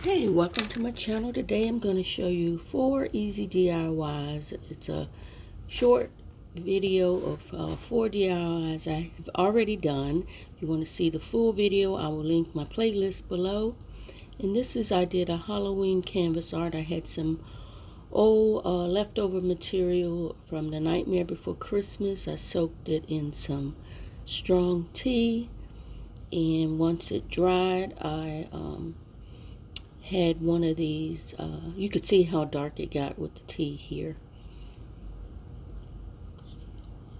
Hey, welcome to my channel. Today I'm going to show you 4 easy DIYs. It's a short video of 4 DIYs I have already done. If you want to see the full video, I will link my playlist below. And this is, I did a Halloween canvas art. I had some old leftover material from the Nightmare Before Christmas. I soaked it in some strong tea, and once it dried, I had one of these, you could see how dark it got with the tea here.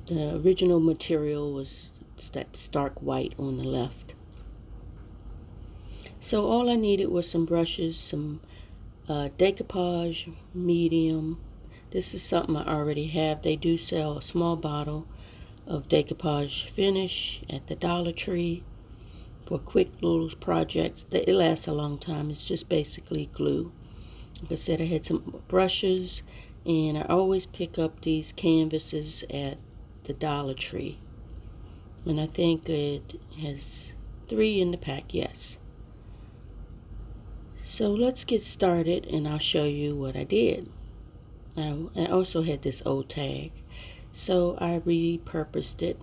The original material was that stark white on the left. So all I needed was some brushes, some decoupage medium. This is something I already have. They do sell a small bottle of decoupage finish at the Dollar Tree for quick little projects. It lasts a long time. It's just basically glue. Like I said, I had some brushes, and I always pick up these canvases at the Dollar Tree. And I think it has 3 in the pack, yes. So let's get started, and I'll show you what I did. I also had this old tag, so I repurposed it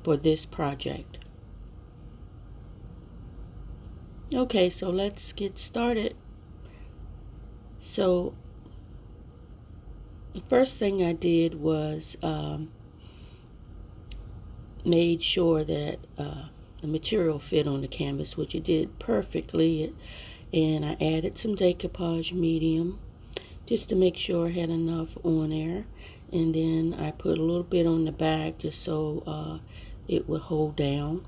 for this project. Okay, so let's get started. So the first thing I did was made sure that the material fit on the canvas, which it did perfectly, and I added some decoupage medium just to make sure I had enough on there, and then I put a little bit on the back just so it would hold down.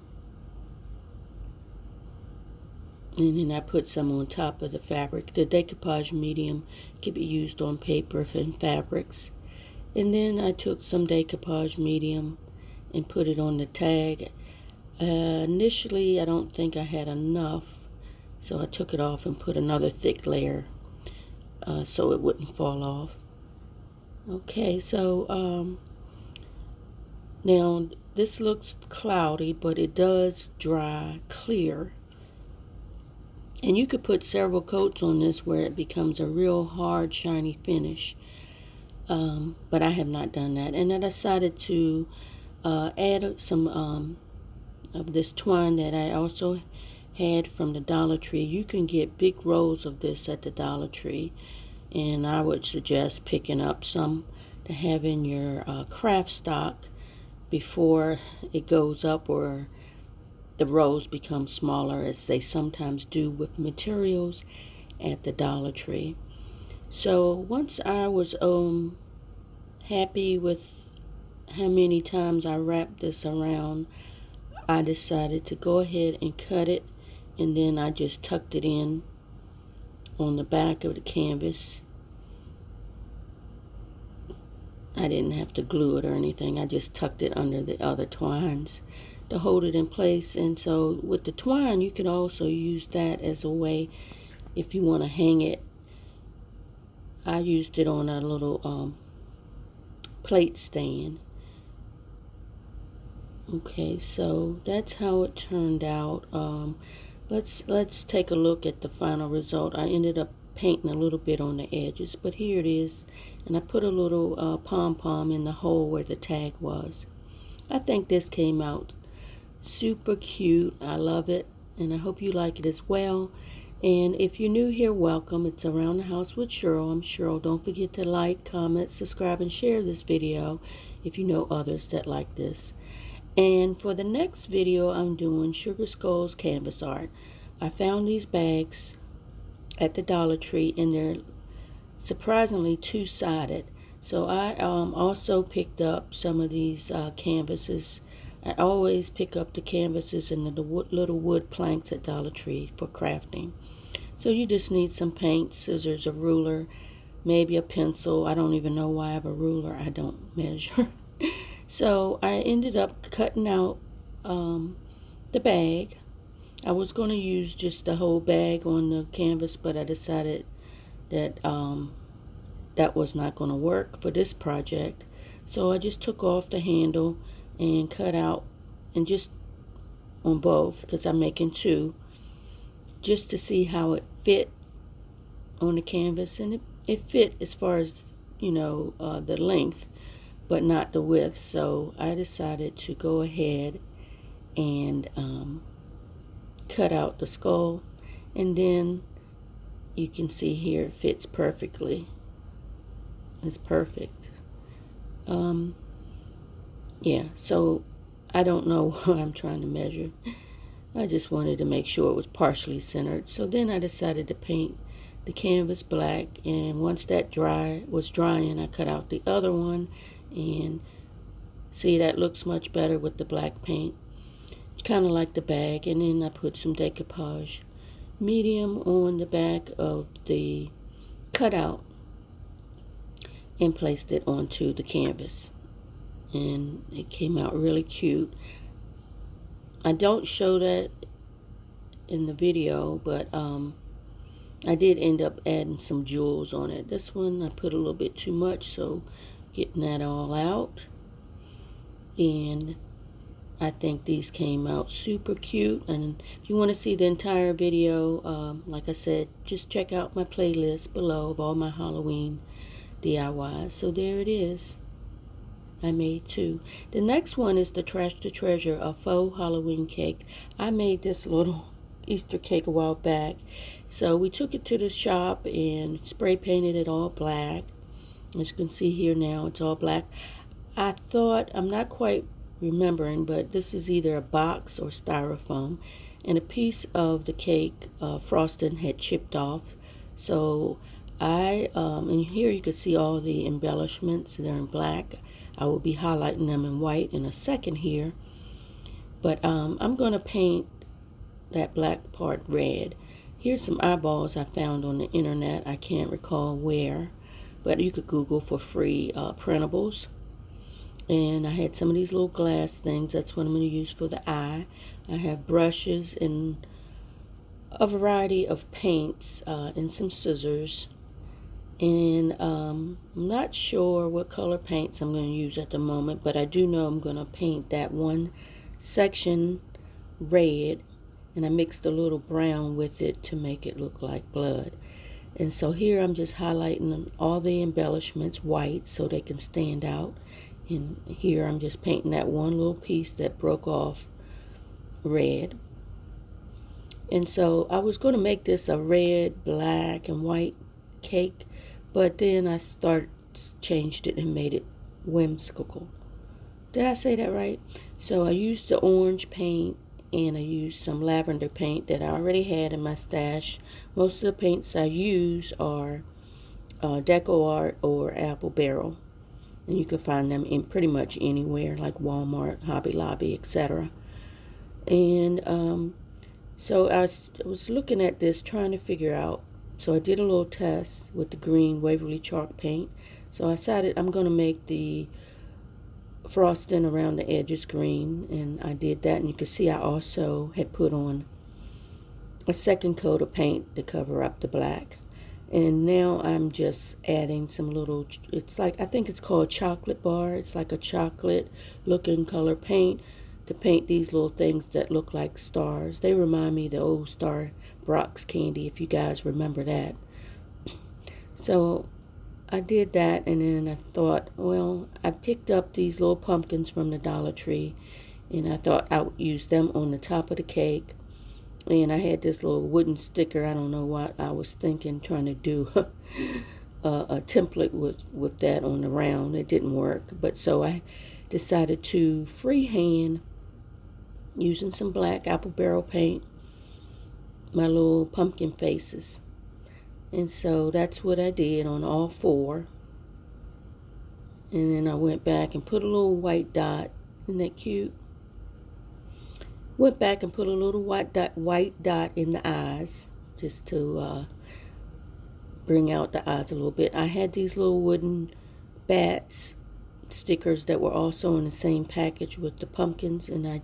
And then I put some on top of the fabric. The decoupage medium can be used on paper and fabrics. And then I took some decoupage medium and put it on the tag. Initially, I don't think I had enough, so I took it off and put another thick layer so it wouldn't fall off. Okay, so now this looks cloudy, but it does dry clear. And you could put several coats on this where it becomes a real hard, shiny finish. But I have not done that. And I decided to add some of this twine that I also had from the Dollar Tree. You can get big rolls of this at the Dollar Tree. And I would suggest picking up some to have in your craft stock before it goes up or the rolls become smaller, as they sometimes do with materials at the Dollar Tree. So once I was happy with how many times I wrapped this around, I decided to go ahead and cut it, and then I just tucked it in on the back of the canvas. I didn't have to glue it or anything. I just tucked it under the other twines to hold it in place. And so with the twine, you can also use that as a way if you want to hang it. I used it on a little plate stand. Okay, so that's how it turned out. Let's take a look at the final result. I ended up painting a little bit on the edges, but here it is. And I put a little pom-pom in the hole where the tag was. I think this came out super cute. I love it, and I hope you like it as well. And if you're new here, welcome. It's Around the House with Cheryl. I'm Cheryl. Don't forget to like, comment, subscribe, and share this video if you know others that like this. And for the next video, I'm doing Sugar Skulls canvas art. I found these bags at the Dollar Tree, and they're surprisingly two-sided. So I also picked up some of these canvases. I always pick up the canvases and the little wood planks at Dollar Tree for crafting. So you just need some paint, scissors, a ruler, maybe a pencil. I don't even know why I have a ruler. I don't measure. So I ended up cutting out the bag. I was going to use just the whole bag on the canvas, but I decided that that was not going to work for this project. So I just took off the handle and cut out, and just on both, because I'm making two, just to see how it fit on the canvas, and it fit as far as, you know, the length, but not the width. So I decided to go ahead and cut out the skull, and then you can see here it fits perfectly. It's perfect. Yeah, so I don't know what I'm trying to measure. I just wanted to make sure it was partially centered. So then I decided to paint the canvas black, and once that was drying, I cut out the other one, and see, that looks much better with the black paint. It's kind of like the bag. And then I put some decoupage medium on the back of the cutout and placed it onto the canvas, and it came out really cute. I don't show that in the video, but I did end up adding some jewels on it. This one I put a little bit too much, so getting that all out. And I think these came out super cute. And if you want to see the entire video, like I said, just check out my playlist below of all my Halloween DIYs. So there it is. I made two. The next one is the Trash to Treasure, a faux Halloween cake. I made this little Easter cake a while back. So we took it to the shop and spray painted it all black. As you can see here now, it's all black. I thought, I'm not quite remembering, but this is either a box or styrofoam, and a piece of the cake frosting had chipped off. So and here you can see all the embellishments. They're in black. I will be highlighting them in white in a second here, but I'm going to paint that black part red. Here's some eyeballs I found on the internet. I can't recall where, but you could Google for free printables. And I had some of these little glass things. That's what I'm going to use for the eye. I have brushes and a variety of paints and some scissors. And I'm not sure what color paints I'm going to use at the moment, but I do know I'm going to paint that one section red, and I mixed a little brown with it to make it look like blood. And so here I'm just highlighting all the embellishments white so they can stand out. And here I'm just painting that one little piece that broke off red. And so I was going to make this a red, black, and white cake, but then I changed it and made it whimsical. Did I say that right? So I used the orange paint, and I used some lavender paint that I already had in my stash. Most of the paints I use are Deco Art or Apple Barrel, and you can find them in pretty much anywhere, like Walmart, Hobby Lobby, etc. And so I was looking at this, trying to figure out. So I did a little test with the green Waverly chalk paint. So I decided I'm going to make the frosting around the edges green, and I did that. And you can see I also had put on a second coat of paint to cover up the black. And now I'm just adding some little, it's like, I think it's called chocolate bar. It's like a chocolate looking color paint to paint these little things that look like stars. They remind me of the old Star Brock's candy, if you guys remember that. So I did that, and then I thought, well, I picked up these little pumpkins from the Dollar Tree, and I thought I would use them on the top of the cake. And I had this little wooden sticker. I don't know what I was thinking, trying to do a template with that on the round. It didn't work, but so I decided to freehand, using some black Apple Barrel paint, my little pumpkin faces. And so that's what I did on all four. And then I went back and put a little white dot. Isn't that cute? Went back and put a little white dot in the eyes, just to bring out the eyes a little bit. I had these little wooden bats stickers that were also in the same package with the pumpkins, and I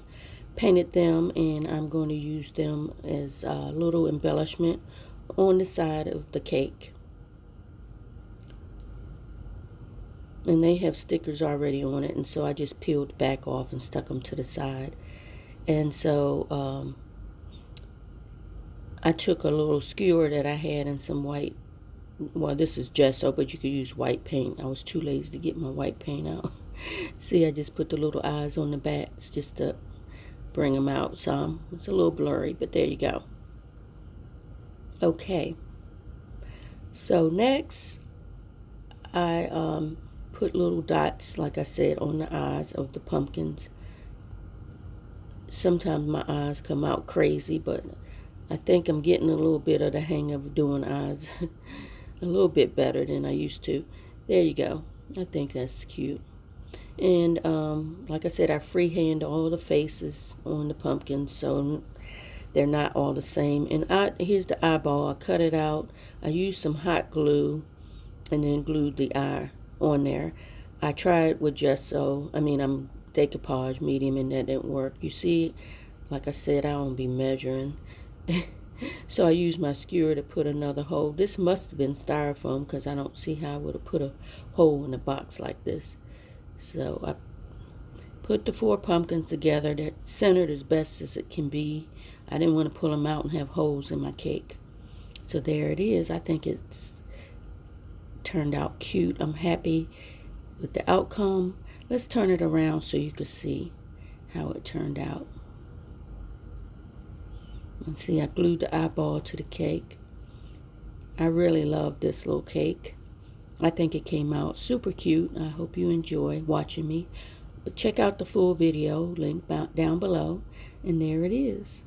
painted them, and I'm going to use them as a little embellishment on the side of the cake. And they have stickers already on it, and so I just peeled the back off and stuck them to the side. And so I took a little skewer that I had and some white, well, this is gesso, but you could use white paint. I was too lazy to get my white paint out. See, I just put the little eyes on the bats just to bring them out some. It's a little blurry, but there you go. Okay, so next I put little dots, like I said, on the eyes of the pumpkins. Sometimes my eyes come out crazy, but I think I'm getting a little bit of the hang of doing eyes a little bit better than I used to. There you go. I think that's cute. And like I said, I freehand all the faces on the pumpkins, so they're not all the same. And here's the eyeball. I cut it out. I used some hot glue and then glued the eye on there. I tried with gesso. I'm decoupage medium, and that didn't work. You see, like I said, I don't be measuring. So I used my skewer to put another hole. This must have been styrofoam because I don't see how I would have put a hole in a box like this. So I put the 4 pumpkins together. They're centered as best as it can be. I didn't want to pull them out and have holes in my cake. So there it is. I think it's turned out cute. I'm happy with the outcome. Let's turn it around so you can see how it turned out. And see, I glued the eyeball to the cake. I really love this little cake. I think it came out super cute. I hope you enjoy watching me. But check out the full video, link down below. And there it is.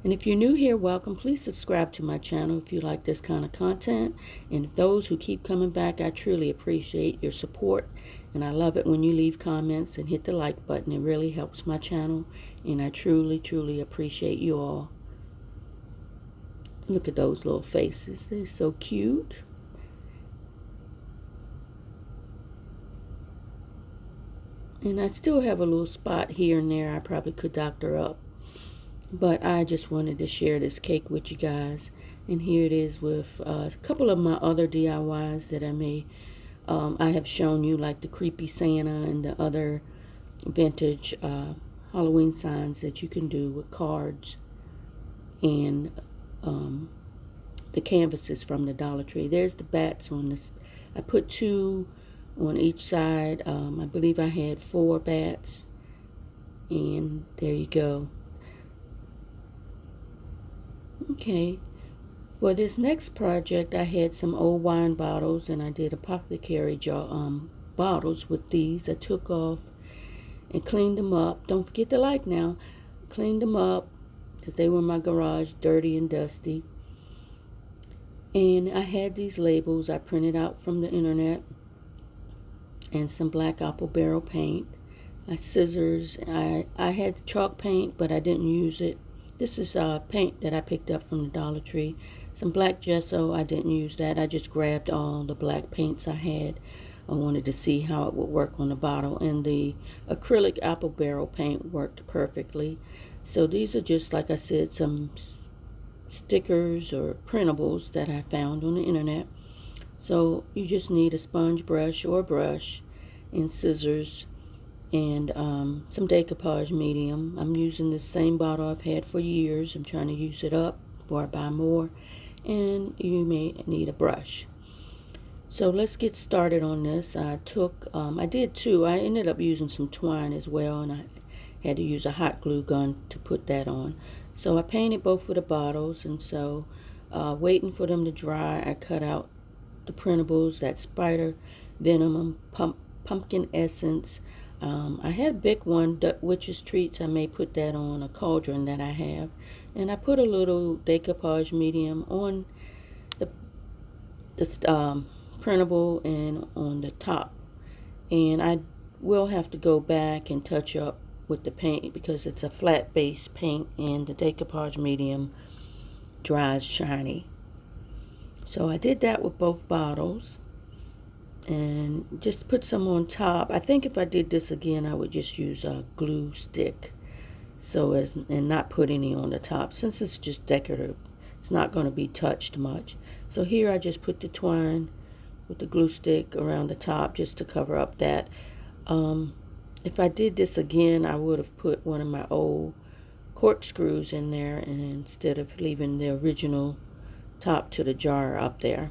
And if you're new here, welcome. Please subscribe to my channel if you like this kind of content. And those who keep coming back, I truly appreciate your support. And I love it when you leave comments and hit the like button. It really helps my channel. And I truly, truly appreciate you all. Look at those little faces. They're so cute. And I still have a little spot here and there I probably could doctor up. But I just wanted to share this cake with you guys. And here it is with a couple of my other DIYs that I made. I have shown you, like the creepy Santa and the other vintage Halloween signs that you can do with cards. And the canvases from the Dollar Tree. There's the bats on this. I put 2 on each side. I believe I had 4 bats. And there you go. Okay, for this next project, I had some old wine bottles, and I did apothecary bottles with these. I took off and cleaned them up. Don't forget to like now. Cleaned them up because they were in my garage, dirty and dusty. And I had these labels I printed out from the internet, and some black apple barrel paint. Scissors. I had chalk paint, but I didn't use it. This is paint that I picked up from the Dollar Tree. Some black gesso. I didn't use that. I just grabbed all the black paints I had. I wanted to see how it would work on the bottle. And the acrylic apple barrel paint worked perfectly. So these are just, like I said, some stickers or printables that I found on the internet. So you just need a sponge brush or a brush and scissors. And some decoupage medium. I'm using the same bottle I've had for years. I'm trying to use it up before I buy more. And you may need a brush. So let's get started on this. I did 2. I ended up using some twine as well, and I had to use a hot glue gun to put that on. So I painted both of the bottles, and so waiting for them to dry, I cut out the printables, that spider venom, pumpkin essence. I had a big one, Witch's Treats. I may put that on a cauldron that I have. And I put a little decoupage medium on the printable and on the top. And I will have to go back and touch up with the paint because it's a flat base paint and the decoupage medium dries shiny. So I did that with both bottles. And just put some on top. I think if I did this again, I would just use a glue stick, and not put any on the top. Since it's just decorative, it's not going to be touched much. So here I just put the twine with the glue stick around the top just to cover up that. If I did this again, I would have put one of my old corkscrews in there, and instead of leaving the original top to the jar up there.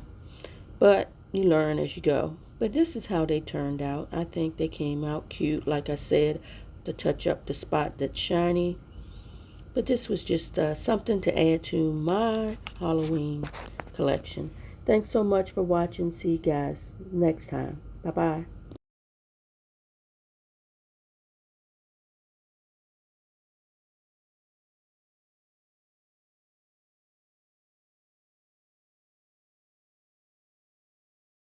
But you learn as you go. But this is how they turned out. I think they came out cute, like I said, to touch up the spot that's shiny. But this was just something to add to my Halloween collection. Thanks so much for watching. See you guys next time. Bye-bye.